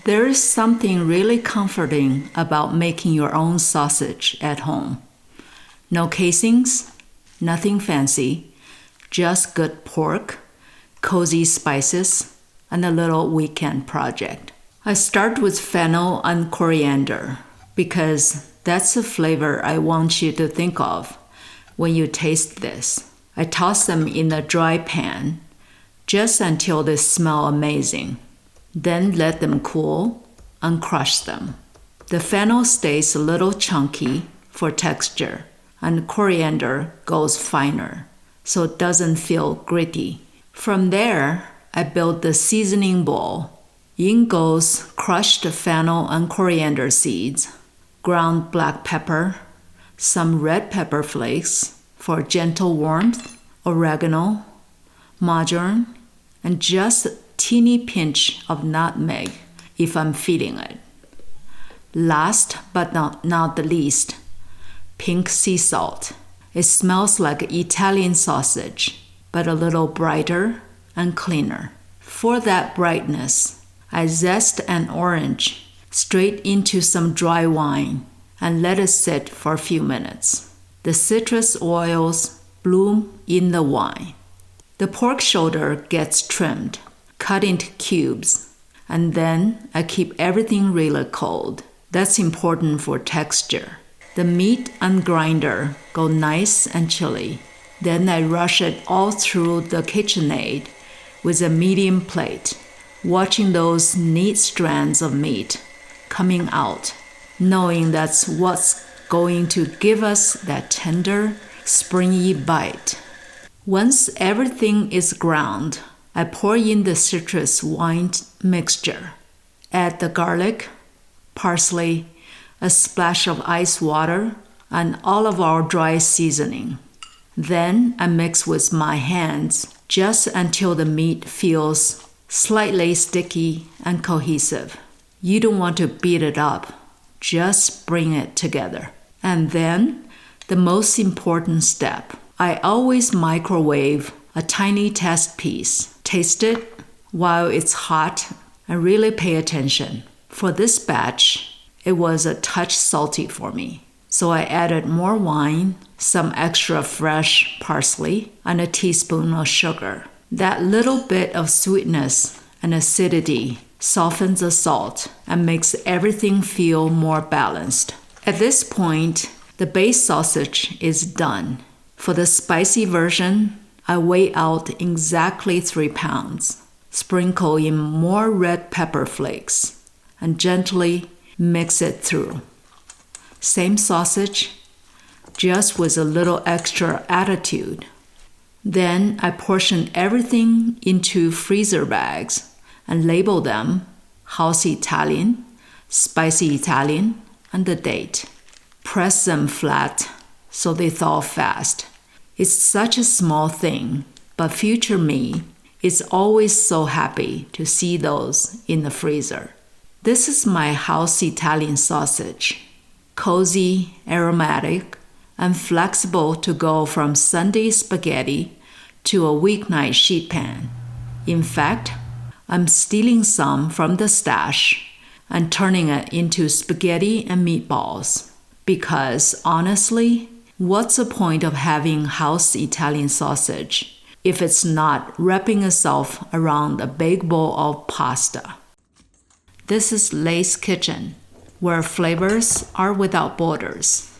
There is something really comforting about making your own sausage at home. No casings, nothing fancy, just good pork, cozy spices, and a little weekend project. I start with fennel and coriander because that's the flavor I want you to think of when you taste this. I toss them in a dry pan just until they smell amazing. Then let them cool and crush them. The fennel stays a little chunky for texture, and coriander goes finer, so it doesn't feel gritty. From there, I build the seasoning bowl. In goes crushed fennel and coriander seeds, ground black pepper, some red pepper flakes for gentle warmth, oregano, marjoram, and just a teeny pinch of nutmeg if I'm feeling it. Last but not the least, pink sea salt. It smells like Italian sausage, but a little brighter and cleaner. For that brightness, I zest an orange straight into some dry wine and let it sit for a few minutes. The citrus oils bloom in the wine. The pork shoulder gets trimmed, cut into cubes, and then I keep everything really cold. That's important for texture. The meat and grinder go nice and chilly. Then I rush it all through the KitchenAid with a medium plate, watching those neat strands of meat coming out, knowing that's what's going to give us that tender, springy bite. Once everything is ground, I pour in the citrus wine mixture. Add the garlic, parsley, a splash of ice water, and all of our dry seasoning. Then I mix with my hands just until the meat feels slightly sticky and cohesive. You don't want to beat it up, just bring it together. And then, the most important step, I always microwave a tiny test piece. Taste it while it's hot and really pay attention. For this batch, it was a touch salty for me. So I added more wine, some extra fresh parsley, and a teaspoon of sugar. That little bit of sweetness and acidity softens the salt and makes everything feel more balanced. At this point, the base sausage is done. For the spicy version, I weigh out exactly 3 pounds. Sprinkle in more red pepper flakes and gently mix it through. Same sausage, just with a little extra attitude. Then I portion everything into freezer bags and label them House Italian, Spicy Italian, and the date. Press them flat so they thaw fast. It's such a small thing, but future me is always so happy to see those in the freezer. This is my House Italian sausage. Cozy, aromatic, and flexible to go from Sunday spaghetti to a weeknight sheet pan. In fact, I'm stealing some from the stash and turning it into spaghetti and meatballs. Because honestly, what's the point of having house Italian sausage if it's not wrapping itself around a big bowl of pasta? This is Lay's Kitchen, where flavors are without borders.